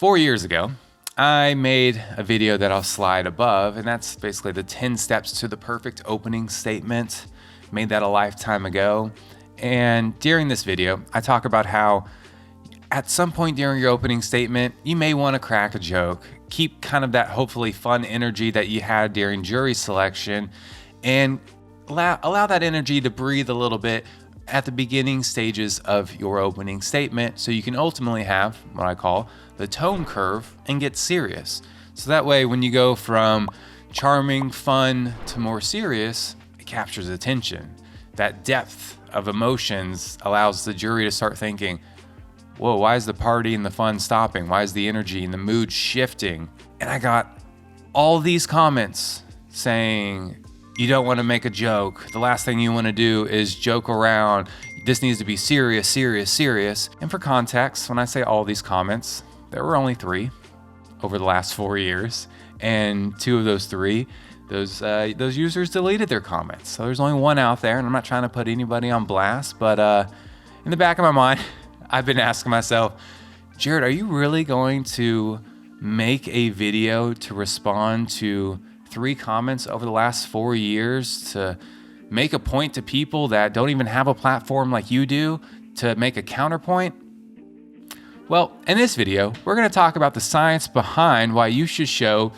4 years ago, I made a video that I'll slide above, and that's basically the 10 steps to the perfect opening statement. Made that a lifetime ago. And during this video, I talk about how at some point during your opening statement, you may want to crack a joke. Keep kind of that hopefully fun energy that you had during jury selection, and allow that energy to breathe a little bit at the beginning stages of your opening statement, so you can ultimately have what I call the tone curve and get serious. So that way, when you go from charming, fun to more serious, it captures attention. That depth of emotions allows the jury to start thinking, whoa, why is the party and the fun stopping? Why is the energy and the mood shifting? And I got all these comments saying, you don't want to make a joke. The last thing you want to do is joke around. This needs to be serious, serious, serious. And for context, when I say all these comments, there were only 3 over the last 4 years. And 2 of those 3, those users deleted their comments. So there's only 1 out there, and I'm not trying to put anybody on blast, but in the back of my mind, I've been asking myself, Jarrett, are you really going to make a video to respond to 3 comments over the last 4 years, to make a point to people that don't even have a platform like you do, to make a counterpoint? Well, in this video, we're going to talk about the science behind why you should show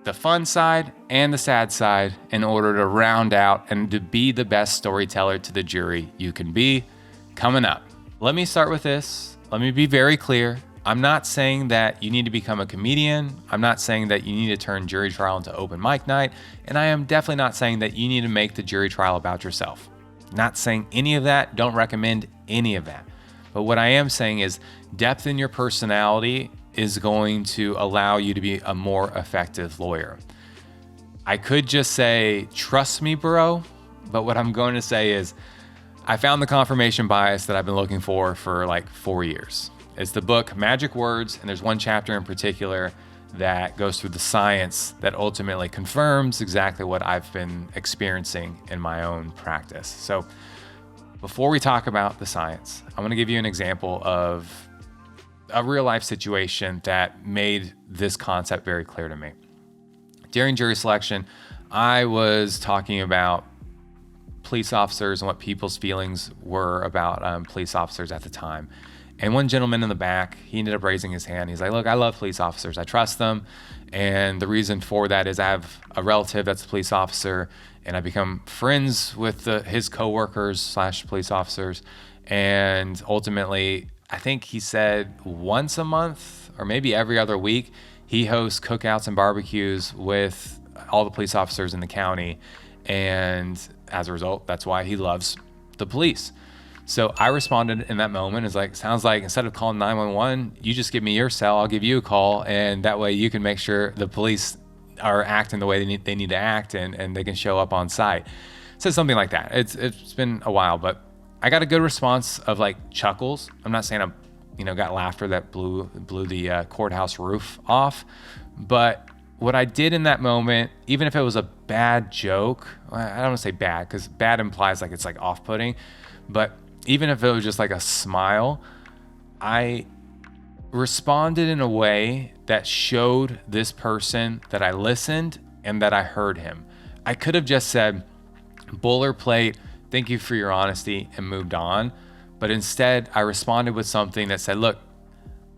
the fun side and the sad side in order to round out and to be the best storyteller to the jury you can be. Coming up. Let me start with this. Let me be very clear. I'm not saying that you need to become a comedian. I'm not saying that you need to turn jury trial into open mic night. And I am definitely not saying that you need to make the jury trial about yourself. Not saying any of that. Don't recommend any of that. But what I am saying is depth in your personality is going to allow you to be a more effective lawyer. I could just say, trust me, bro. But what I'm going to say is I found the confirmation bias that I've been looking for like 4 years. It's the book Magic Words, and there's one chapter in particular that goes through the science that ultimately confirms exactly what I've been experiencing in my own practice. So before we talk about the science, I'm going to give you an example of a real life situation that made this concept very clear to me. During jury selection, I was talking about police officers and what people's feelings were about police officers at the time. And one gentleman in the back, he ended up raising his hand. He's like, look, I love police officers. I trust them. And the reason for that is I have a relative that's a police officer, and I become friends with his coworkers / police officers. And ultimately, I think he said once a month or maybe every other week, he hosts cookouts and barbecues with all the police officers in the county. And as a result, that's why he loves the police. So I responded in that moment, sounds like instead of calling 911, you just give me your cell, I'll give you a call, and that way you can make sure the police are acting the way they need to act, and they can show up on site. So something like that. It's been a while, but I got a good response of like chuckles. I'm not saying I got laughter that blew the courthouse roof off, but what I did in that moment, even if it was a bad joke, I don't want to say bad because bad implies like it's like off-putting, but even if it was just like a smile, I responded in a way that showed this person that I listened and that I heard him. I could have just said, boilerplate, thank you for your honesty, and moved on. But instead, I responded with something that said, look,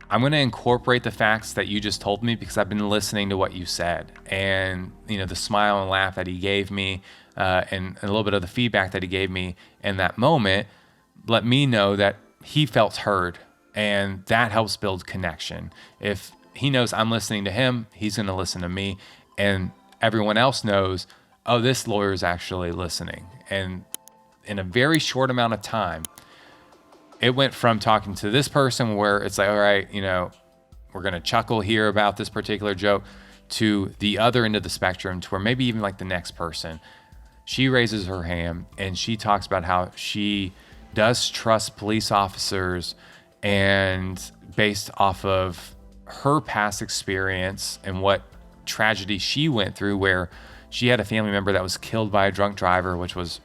I'm going to incorporate the facts that you just told me because I've been listening to what you said. And, the smile and laugh that he gave me and a little bit of the feedback that he gave me in that moment let me know that he felt heard, and that helps build connection. If he knows I'm listening to him, he's going to listen to me, and everyone else knows, oh, this lawyer is actually listening. And in a very short amount of time, it went from talking to this person where it's like, all right, we're going to chuckle here about this particular joke, to the other end of the spectrum, to where maybe even like the next person, she raises her hand and she talks about how she does trust police officers, and based off of her past experience and what tragedy she went through, where she had a family member that was killed by a drunk driver, which was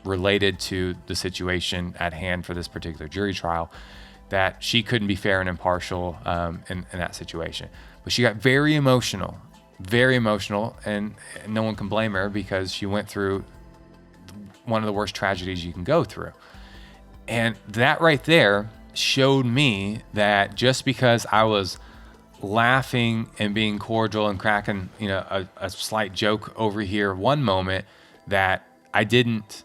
related to the situation at hand for this particular jury trial, that she couldn't be fair and impartial in that situation. But she got very emotional, and no one can blame her because she went through one of the worst tragedies you can go through. And that right there showed me that just because I was laughing and being cordial and cracking, a slight joke over here one moment, that I didn't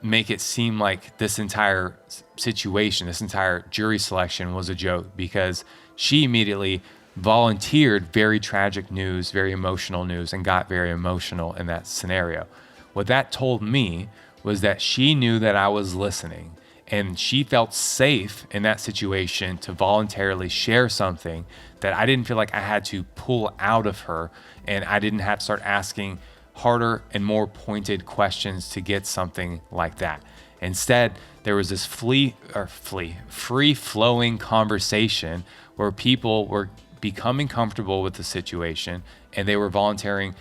make it seem like this entire situation, this entire jury selection was a joke, because she immediately volunteered very tragic news, very emotional news, and got very emotional in that scenario. What that told me was that she knew that I was listening, and she felt safe in that situation to voluntarily share something that I didn't feel like I had to pull out of her, and I didn't have to start asking harder and more pointed questions to get something like that. Instead, there was this free-flowing conversation where people were becoming comfortable with the situation, and they were volunteering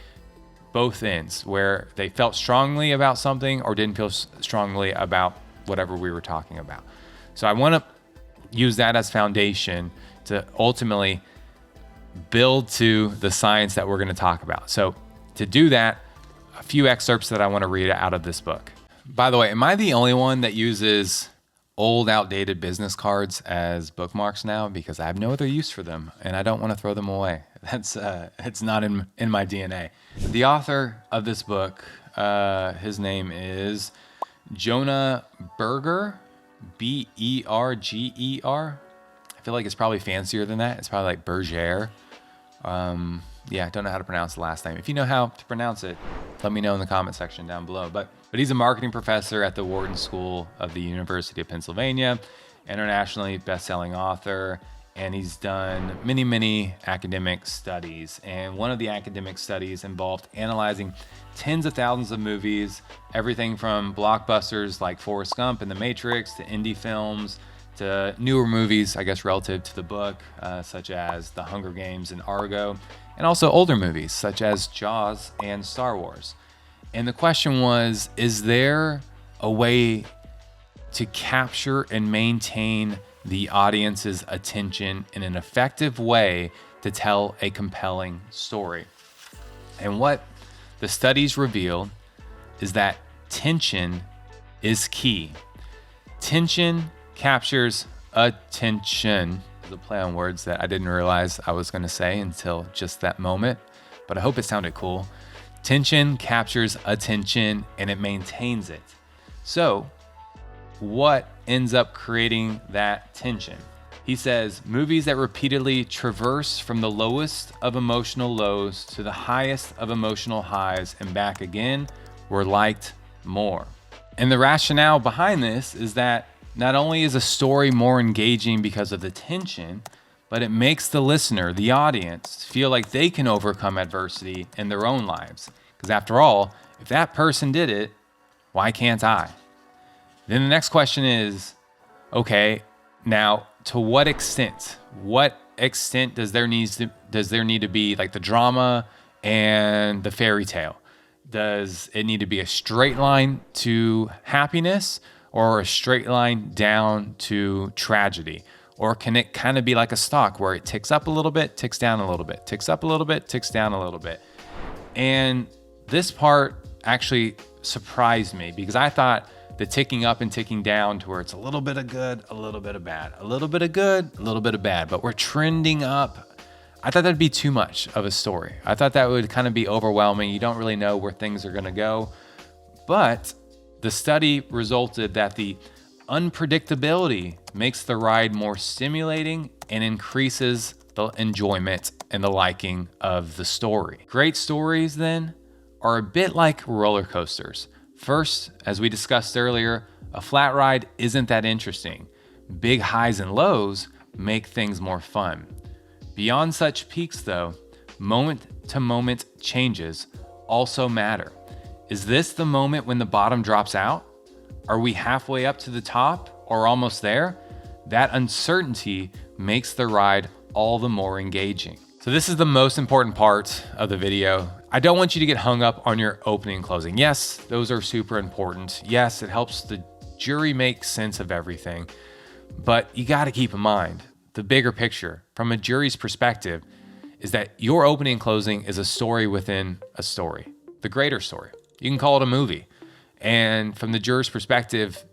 both ends, where they felt strongly about something or didn't feel strongly about whatever we were talking about. So I want to use that as foundation to ultimately build to the science that we're going to talk about. So to do that, a few excerpts that I want to read out of this book. By the way, am I the only one that uses old, outdated business cards as bookmarks now? Because I have no other use for them, and I don't want to throw them away. It's not in my DNA. The author of this book, his name is Jonah Berger, Berger. I feel like it's probably fancier than that. It's probably like Berger. I don't know how to pronounce the last name. If you know how to pronounce it, let me know in the comment section down below. But he's a marketing professor at the Wharton School of the University of Pennsylvania, internationally best-selling author, and he's done many academic studies. And one of the academic studies involved analyzing tens of thousands of movies, everything from blockbusters like Forrest Gump and The Matrix to indie films to newer movies, I guess, relative to the book, such as The Hunger Games and Argo, and also older movies such as Jaws and Star Wars. And the question was, is there a way to capture and maintain the audience's attention in an effective way to tell a compelling story? And what the studies reveal is that tension is key. Tension captures attention. The play on words that I didn't realize I was going to say until just that moment, but I hope it sounded cool. Tension captures attention and it maintains it. So, what ends up creating that tension? He says, movies that repeatedly traverse from the lowest of emotional lows to the highest of emotional highs and back again were liked more. And the rationale behind this is that not only is a story more engaging because of the tension, but it makes the listener, the audience, feel like they can overcome adversity in their own lives. Because after all, if that person did it, why can't I? Then the next question is, okay, now to what extent? What extent does there need to be like the drama and the fairy tale? Does it need to be a straight line to happiness, or a straight line down to tragedy? Or can it kind of be like a stock where it ticks up a little bit, ticks down a little bit, ticks up a little bit, ticks down a little bit? And this part actually surprised me, because I thought the ticking up and ticking down to where it's a little bit of good, a little bit of bad, a little bit of good, a little bit of bad, but we're trending up. I thought that'd be too much of a story. I thought that would kind of be overwhelming. You don't really know where things are going to go. But the study resulted that the unpredictability makes the ride more stimulating and increases the enjoyment and the liking of the story. Great stories, then, are a bit like roller coasters. First, as we discussed earlier, a flat ride isn't that interesting. Big highs and lows make things more fun. Beyond such peaks, though, moment-to-moment changes also matter. Is this the moment when the bottom drops out? Are we halfway up to the top or almost there? That uncertainty makes the ride all the more engaging. So this is the most important part of the video. I don't want you to get hung up on your opening and closing. Yes, those are super important. Yes, it helps the jury make sense of everything. But you got to keep in mind the bigger picture from a jury's perspective is that your opening and closing is a story within a story, the greater story. You can call it a movie. And from the juror's perspective,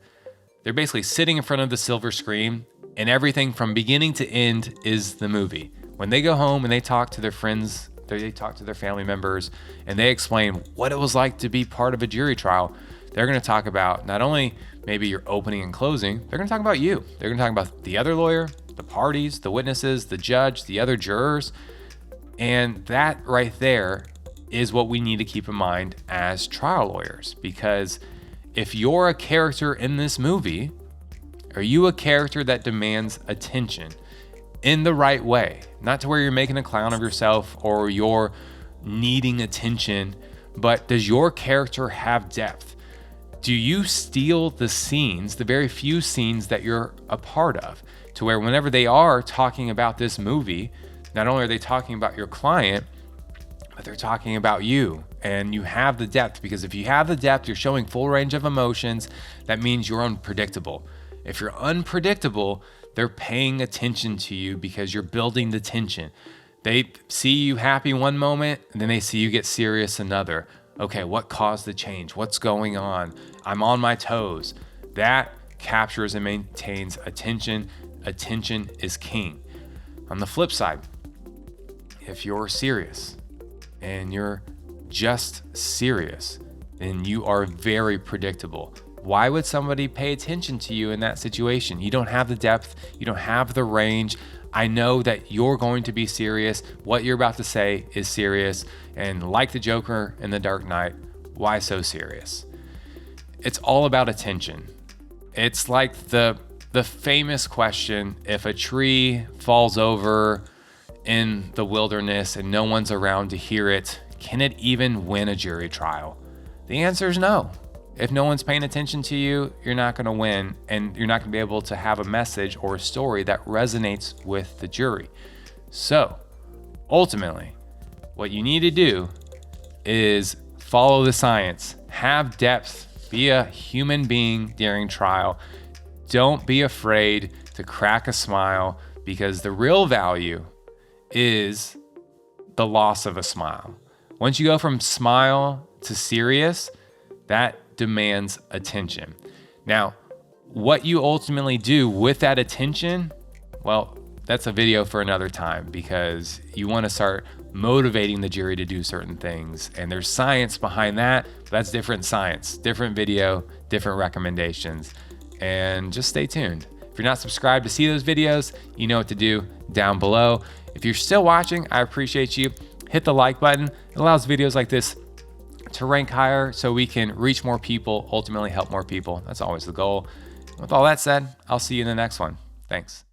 they're basically sitting in front of the silver screen, and everything from beginning to end is the movie. When they go home and they talk to their friends, they talk to their family members, and they explain what it was like to be part of a jury trial, they're going to talk about not only maybe your opening and closing, they're going to talk about you. They're going to talk about the other lawyer, the parties, the witnesses, the judge, the other jurors. And that right there is what we need to keep in mind as trial lawyers, because if you're a character in this movie, are you a character that demands attention in the right way? Not to where you're making a clown of yourself or you're needing attention, but does your character have depth? Do you steal the scenes, the very few scenes that you're a part of, to where whenever they are talking about this movie, not only are they talking about your client, but they're talking about you, and you have the depth? Because if you have the depth, you're showing full range of emotions. That means you're unpredictable. If you're unpredictable, they're paying attention to you because you're building the tension. They see you happy one moment, and then they see you get serious another. Okay, what caused the change? What's going on? I'm on my toes. That captures and maintains attention. Attention is king. On the flip side, if you're serious and you're just serious, then you are very predictable. Why would somebody pay attention to you in that situation? You don't have the depth. You don't have the range. I know that you're going to be serious. What you're about to say is serious. And like the Joker in The Dark Knight, why so serious? It's all about attention. It's like the famous question, if a tree falls over in the wilderness and no one's around to hear it, can it even win a jury trial? The answer is no. If no one's paying attention to you, you're not going to win, and you're not going to be able to have a message or a story that resonates with the jury. So, ultimately, what you need to do is follow the science, have depth, be a human being during trial. Don't be afraid to crack a smile, because the real value is the loss of a smile. Once you go from smile to serious, that demands attention. Now, what you ultimately do with that attention, well, that's a video for another time, because you want to start motivating the jury to do certain things. And there's science behind that. But that's different science, different video, different recommendations. And just stay tuned. If you're not subscribed to see those videos, you know what to do down below. If you're still watching, I appreciate you. Hit the like button. It allows videos like this to rank higher so we can reach more people, ultimately help more people. That's always the goal. With all that said, I'll see you in the next one. Thanks.